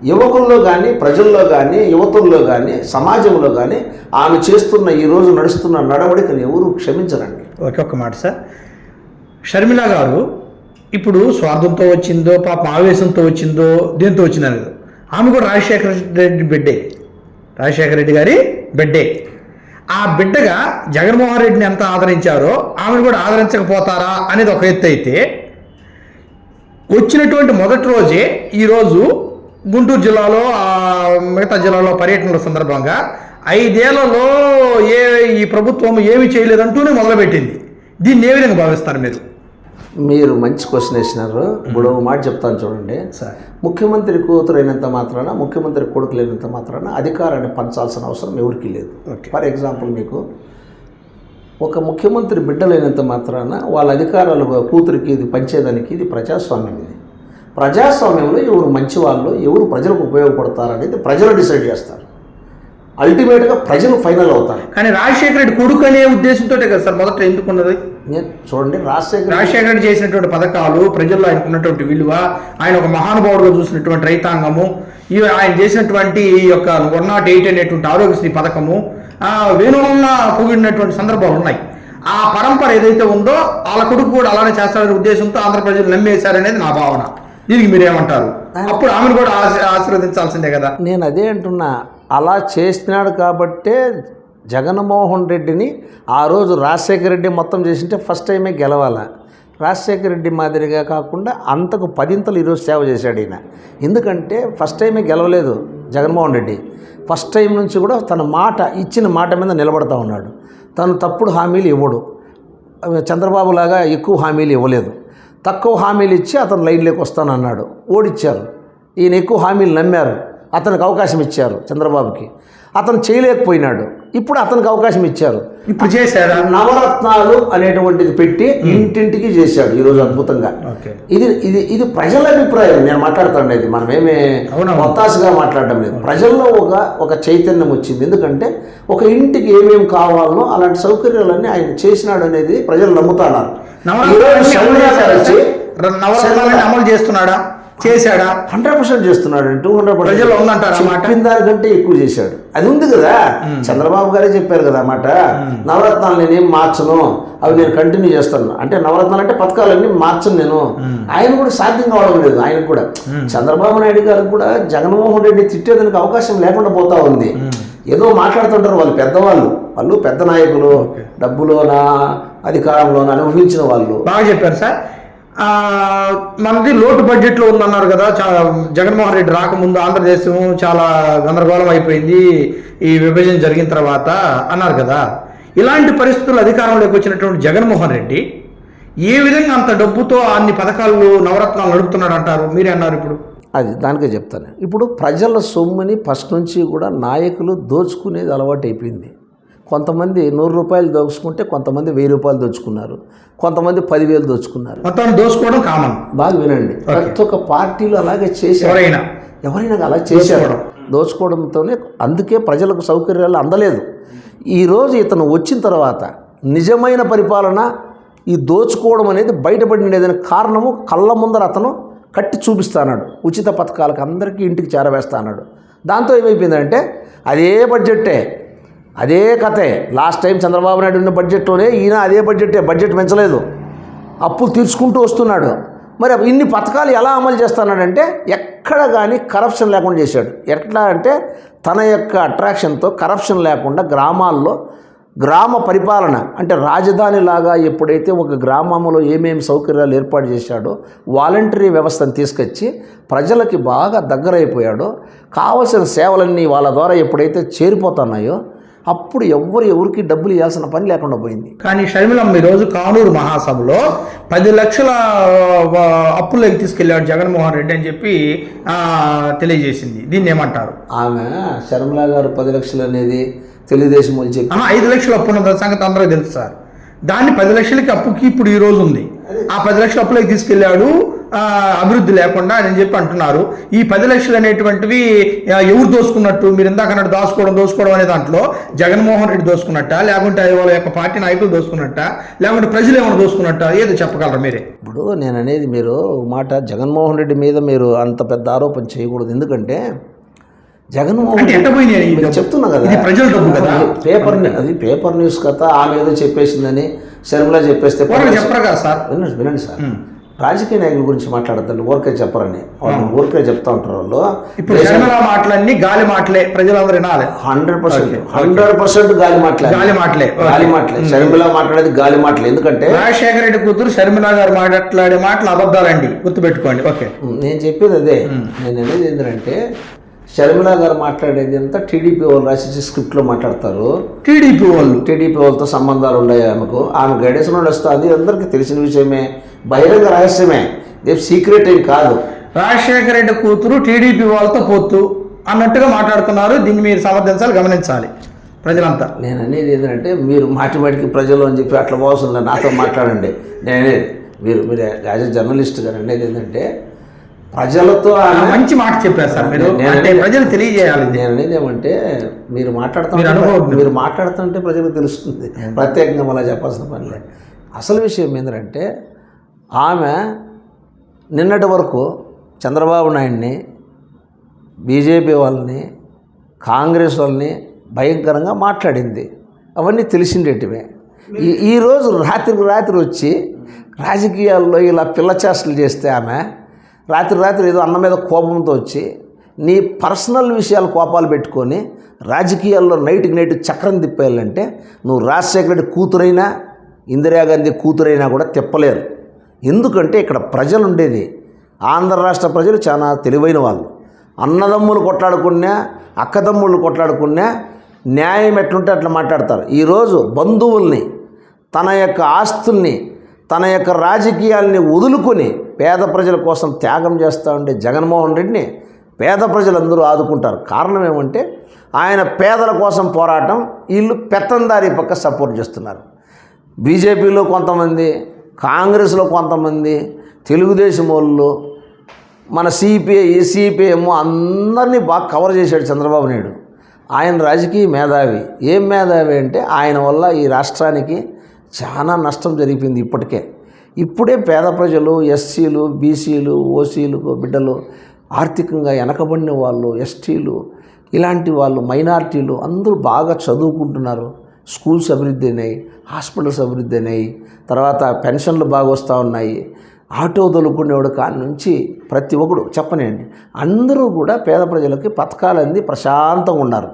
యువకుల్లో కానీ, ప్రజల్లో కానీ, యువతుల్లో కానీ, సమాజంలో కానీ ఆమె చేస్తున్న ఈరోజు నడుస్తున్న నడవడికను ఎవరు క్షమించరండి. ఒక్క మాట సార్, షర్మిల గారు ఇప్పుడు స్వార్థంతో వచ్చిందో పాప ఆవేశంతో వచ్చిందో దేంతో వచ్చిందనేది, ఆమె కూడా రాజశేఖర రెడ్డి గారి బిడ్డే. ఆ బిడ్డగా జగన్మోహన్ రెడ్డిని ఎంత ఆదరించారో ఆమెను కూడా ఆదరించకపోతారా అనేది ఒక ఎత్తు అయితే, వచ్చినటువంటి మొదటి రోజే ఈరోజు గుంటూరు జిల్లాలో మిగతా జిల్లాలో పర్యటనల సందర్భంగా 5 ఏళ్లలో ఈ ప్రభుత్వం ఏమి చేయలేదంటూనే మొదలుపెట్టింది. దీన్ని ఏ విధంగా భావిస్తారు మీరు మంచి క్వశ్చన్ వేసినారు. ఇప్పుడు మాట చెప్తాను చూడండి. ముఖ్యమంత్రి కూతురు అయినంత మాత్రాన, ముఖ్యమంత్రి కొడుకు లేనంత మాత్రాన అధికారాన్ని పంచాల్సిన అవసరం ఎవరికి లేదు. ఫర్ ఎగ్జాంపుల్, మీకు ఒక ముఖ్యమంత్రి బిడ్డలైనంత మాత్రాన వాళ్ళ అధికారాలు కూతురికి ఇది పంచేదానికి ఇది ప్రజాస్వామ్యం. ఇది ప్రజాస్వామ్యంలో ఎవరు మంచి వాళ్ళు, ఎవరు ప్రజలకు ఉపయోగపడతారు అనేది ప్రజలు డిసైడ్ చేస్తారు. అల్టిమేట్గా ప్రజలు ఫైనల్ అవుతారు. కానీ రాజశేఖర రెడ్డి కొడుకు అనే ఉద్దేశంతో కదా సార్ మొదట ఎందుకున్నది. చూడండి, రాజశేఖర రెడ్డి చేసినటువంటి పథకాలు, ప్రజల్లో ఆయనకున్నటువంటి విలువ, ఆయన ఒక మహానుభావుడుగా చూసినటువంటి రైతాంగము, ఇవి ఆయన చేసినటువంటి ఈ యొక్క 108 అనేటువంటి ఆరోగ్యశ్రీ పథకము, వేణువున్న పొగిడినటువంటి సందర్భాలు ఉన్నాయి. ఆ పరంపర ఏదైతే ఉందో వాళ్ళ కొడుకు కూడా అలానే చేస్తారనే ఉద్దేశంతో ఆంధ్ర ప్రజలు నమ్మేశారనేది నా భావన. దీనికి మీరేమంటారు? అప్పుడు ఆమెను కూడా ఆశీర్వదించాల్సిందే కదా. నేను అదే అంటున్నా, అలా చేసినాడు కాబట్టే జగన్మోహన్ రెడ్డిని ఆ రోజు రాజశేఖర రెడ్డి మొత్తం చేసింటే ఫస్ట్ టైమే గెలవాల. రాజశేఖర రెడ్డి మాదిరిగా కాకుండా అంతకు 10 ఈరోజు సేవ చేశాడు ఈయన. ఎందుకంటే ఫస్ట్ టైమే గెలవలేదు జగన్మోహన్ రెడ్డి. ఫస్ట్ టైం నుంచి కూడా తన మాట ఇచ్చిన మాట మీద నిలబడతా ఉన్నాడు. తను తప్పుడు హామీలు ఇవ్వడు. చంద్రబాబు లాగా ఎక్కువ హామీలు ఇవ్వలేదు. తక్కువ హామీలు ఇచ్చి అతను లైన్లోకి వస్తానన్నాడు. ఓడిచ్చారు. ఈయన ఎక్కువ హామీలు నమ్మారు. అతనికి అవకాశం ఇచ్చారు చంద్రబాబుకి. అతను చేయలేకపోయినాడు. ఇప్పుడు అతనికి అవకాశం ఇచ్చారు. ఇప్పుడు చేశారు. నవరత్నాలు అనేటువంటిది పెట్టి ఇంటింటికి చేశాడు ఈరోజు అద్భుతంగా. ఇది ఇది ఇది ప్రజల అభిప్రాయం. నేను మాట్లాడుతాను, ఇది మనమేమే మొత్తాసుగా మాట్లాడడం లేదు. ప్రజల్లో ఒక చైతన్యం వచ్చింది. ఎందుకంటే ఒక ఇంటికి ఏమేమి కావాలనో అలాంటి సౌకర్యాలన్నీ ఆయన చేసినాడు అనేది ప్రజలు నమ్ముతున్నారు. అమలు చేస్తున్నాడా? చేశాడా? 100% చేస్తున్నాడు. 200% చెప్పిన దానికంటే ఎక్కువ చేశాడు. అది ఉంది కదా, చంద్రబాబు గారే చెప్పారు కదా మాట, నవరత్నాలు నేనేం మార్చను, అవి నేను కంటిన్యూ చేస్తాను. అంటే నవరత్నాలు అంటే పథకాలన్నీ మార్చను నేను. ఆయన కూడా సాధ్యం కావడం లేదు. ఆయన కూడా చంద్రబాబు నాయుడు గారికి కూడా జగన్మోహన్ రెడ్డి తిట్టేదానికి అవకాశం లేకుండా పోతా ఉంది. ఏదో మాట్లాడుతుంటారు వాళ్ళు పెద్దవాళ్ళు, వాళ్ళు పెద్ద నాయకులు, డబ్బులోనా అధికారంలోనా అనుభవించిన వాళ్ళు. బాగా చెప్పారు సార్. మనది లోటు బడ్జెట్లో ఉందన్నారు కదా. జగన్మోహన్ రెడ్డి రాకముందు ఆంధ్రదేశం చాలా గందరగోళం అయిపోయింది ఈ విభజన జరిగిన తర్వాత అన్నారు కదా. ఇలాంటి పరిస్థితులు అధికారంలోకి వచ్చినటువంటి జగన్మోహన్ రెడ్డి ఏ విధంగా అంత డబ్బుతో అన్ని పథకాలు నవరత్నాలు నడుపుతున్నాడు అంటారు? మీరే అన్నారు. ఇప్పుడు అది దానికే చెప్తాను. ఇప్పుడు ప్రజల సొమ్ముని ఫస్ట్ నుంచి కూడా నాయకులు దోచుకునేది అలవాటు అయిపోయింది. కొంతమంది 100 రూపాయలు దోచుకుంటే కొంతమంది 1000 రూపాయలు దోచుకున్నారు, కొంతమంది 10,000 దోచుకున్నారు. మొత్తం దోచుకోవడం కామన్. బాగా వినండి, ప్రతి ఒక్క పార్టీలు అలాగే చేశారు. ఎవరైనా అలా చేశారు, దోచుకోవడంతోనే. అందుకే ప్రజలకు సౌకర్యాలు అందలేదు. ఈరోజు ఇతను వచ్చిన తర్వాత నిజమైన పరిపాలన ఈ దోచుకోవడం అనేది బయటపడిన కారణము కళ్ళ ముందర అతను కట్టి చూపిస్తాడు. ఉచిత పథకాలకు అందరికీ ఇంటికి చేరవేస్తాడు. దాంతో ఏమైపోయిందంటే అదే బడ్జెట్టే, అదే కథే. లాస్ట్ టైం చంద్రబాబు నాయుడు ఉన్న బడ్జెట్లోనే ఈయన అదే బడ్జెట్ పెంచలేదు, అప్పులు తీర్చుకుంటూ వస్తున్నాడు. మరి ఇన్ని పథకాలు ఎలా అమలు చేస్తున్నాడంటే ఎక్కడ కానీ కరప్షన్ లేకుండా చేశాడు. ఎట్లా అంటే తన యొక్క అట్రాక్షన్తో కరప్షన్ లేకుండా గ్రామాల్లో గ్రామ పరిపాలన అంటే రాజధానిలాగా ఎప్పుడైతే ఒక గ్రామంలో ఏమేమి సౌకర్యాలు ఏర్పాటు చేశాడో, వాలంటరీ వ్యవస్థను తీసుకొచ్చి ప్రజలకి బాగా దగ్గరైపోయాడో, కావలసిన సేవలన్నీ వాళ్ళ ద్వారా ఎప్పుడైతే చేరిపోతున్నాయో అప్పుడు ఎవరికి డబ్బులు ఇవ్వాల్సిన పని లేకుండా పోయింది. కానీ షర్మిలమ్మ ఈరోజు కానూరు మహాసభలో 10 లక్షల అప్పుల్లోకి తీసుకెళ్ళాడు జగన్మోహన్ రెడ్డి అని చెప్పి తెలియజేసింది. దీన్ని ఏమంటారు? ఆమె షర్మిల గారు 10 లక్షలు అనేది తెలుగుదేశం వాళ్ళు చెప్పి 5 లక్షల అప్పు ఉన్న సంగతి అందరూ తెలుసు సార్. దాన్ని 10 లక్షలకి అప్పుకి ఇప్పుడు ఈ రోజు ఉంది. ఆ 10 లక్షల అప్పులోకి తీసుకెళ్ళాడు అభివృద్ధి లేకుండా అని చెప్పి అంటున్నారు. ఈ 10 లక్షలు అనేటువంటివి ఎవరు దోసుకున్నట్టు? మీరు ఇందాక అన్నట్టు దోసుకోవడం అనే దాంట్లో జగన్మోహన్ రెడ్డి దోసుకున్నట్ట, లేకుంటే వాళ్ళ యొక్క పార్టీ నాయకులు దోసుకున్నట్ట, లేకుంటే ప్రజలు ఏమైనా దోసుకున్నట్ట? ఏదో చెప్పగలరా మీరే? ఇప్పుడు నేను అనేది, మీరు మాట జగన్మోహన్ రెడ్డి మీద మీరు అంత పెద్ద ఆరోపణ చేయకూడదు. ఎందుకంటే జగన్మోహన్ రెడ్డి చెప్తున్నా కదా, ప్రజల డబ్బు కదా, పేపర్ న్యూస్ కథ ఆమె ఏదో చెప్పేసిందని శర్మిల చెప్పేస్తే చెప్పరు కదా సార్. వినండి సార్, రాజకీయ నాయకుల గురించి మాట్లాడతాను, ఊరికే చెప్పరని వాళ్ళు ఊరికే చెప్తా ఉంటారు. వాళ్ళు ఇప్పుడు మాటలన్నీ గాలి మాటలే, ప్రజలందరూ వినాలి. 100% గాలి మాటలే. శర్మిల మాట్లాడేది గాలి మాటలే. ఎందుకంటే రాజశేఖర రెడ్డి కూతురు షర్మిల గారు మాట్లాడే మాటలు అబద్ధాలండి, గుర్తుపెట్టుకోండి. ఓకే, నేను చెప్పేది అదే. నేను అనేది ఏంటంటే షర్మిల గారు మాట్లాడేది అంతా టీడీపీ వాళ్ళు రాసి స్క్రిప్ట్లో మాట్లాడతారు. టీడీపీ వాళ్ళతో సంబంధాలు ఉన్నాయి ఆమెకు. ఆమె గైడెన్స్ వస్తే అది అందరికీ తెలిసిన విషయమే, బహిరంగ రహస్యమే, సీక్రెట్ ఏం కాదు. రాజశేఖర రెడ్డి కూతురు టీడీపీ వాళ్ళతో పోతూ అన్నట్టుగా మాట్లాడుతున్నారు. దీన్ని మీరు సమర్థించాలి, గమనించాలి ప్రజలంతా. నేను అనేది ఏంటంటే మీరు మాటికి ప్రజలు అని చెప్పి అట్లా పోవసం నాతో మాట్లాడండి. మీరు యాజ్ ఎ జర్నలిస్ట్ గారు అనేది ఏంటంటే ప్రజలతో మంచి మాట చెప్పారు సార్ మీరు, ప్రజలు తెలియజేయాలి. నేను అనేది ఏమంటే మీరు మాట్లాడుతుంటే ప్రజలకు తెలుస్తుంది, ప్రత్యేకంగా మళ్ళీ చెప్పాల్సిన పని లేదు. అసలు విషయం ఏంటంటే ఆమె నిన్నటి వరకు చంద్రబాబు నాయుడిని, బీజేపీ వాళ్ళని, కాంగ్రెస్ వాళ్ళని భయంకరంగా మాట్లాడింది. అవన్నీ తెలిసిండేటివే. ఈరోజు రాత్రికి రాత్రి వచ్చి రాజకీయాల్లో ఇలా పిల్ల చేష్టలు చేస్తే ఆమె రాత్రి ఏదో అన్న మీద కోపంతో వచ్చి నీ పర్సనల్ విషయాలు కోపాలు పెట్టుకొని రాజకీయాల్లో నైట్కి నైట్ చక్రం తిప్పేయాలంటే నువ్వు రాజశేఖర రెడ్డి కూతురైనా ఇందిరాగాంధీ కూతురైనా కూడా తిప్పలేరు. ఎందుకంటే ఇక్కడ ప్రజలు ఉండేది, ఆంధ్ర రాష్ట్ర ప్రజలు చాలా తెలివైన వాళ్ళు. అన్నదమ్ములు కొట్లాడుకున్నా, అక్కదమ్ముళ్ళు కొట్లాడుకున్నా న్యాయం ఎట్లుంటే అట్లా మాట్లాడతారు. ఈరోజు బంధువుల్ని, తన యొక్క ఆస్తుల్ని, తన యొక్క రాజకీయాల్ని వదులుకొని పేద ప్రజల కోసం త్యాగం చేస్తూ ఉండే జగన్మోహన్ రెడ్డిని పేద ప్రజలందరూ ఆదుకుంటారు. కారణం ఏమంటే ఆయన పేదల కోసం పోరాటం, వీళ్ళు పెత్తందారీ పక్క సపోర్ట్ చేస్తున్నారు. బీజేపీలో కొంతమంది, కాంగ్రెస్లో కొంతమంది, తెలుగుదేశం వాళ్ళు, మన సిపిఐఎం అందరినీ బాగా కవర్ చేశాడు చంద్రబాబు నాయుడు. ఆయన రాజకీయ మేధావి. ఏం మేధావి అంటే ఆయన వల్ల ఈ రాష్ట్రానికి చాలా నష్టం జరిగిపోయింది. ఇప్పుడే పేద ప్రజలు, ఎస్సీలు, బీసీలు, ఓసీలు బిడ్డలు, ఆర్థికంగా వెనకబడిన వాళ్ళు, ఎస్టీలు, ఇలాంటి వాళ్ళు, మైనారిటీలు అందరూ బాగా చదువుకుంటున్నారు. స్కూల్స్ అభివృద్ధి అయినాయి, హాస్పిటల్స్ అభివృద్ధి అయినాయి, తర్వాత పెన్షన్లు బాగా వస్తూ ఉన్నాయి. ఆటో తొలుకునేవాడు కాని నుంచి ప్రతి ఒక్కడు చెప్పనండి, అందరూ కూడా పేద ప్రజలకి పథకాలు అంది ప్రశాంతంగా ఉన్నారు.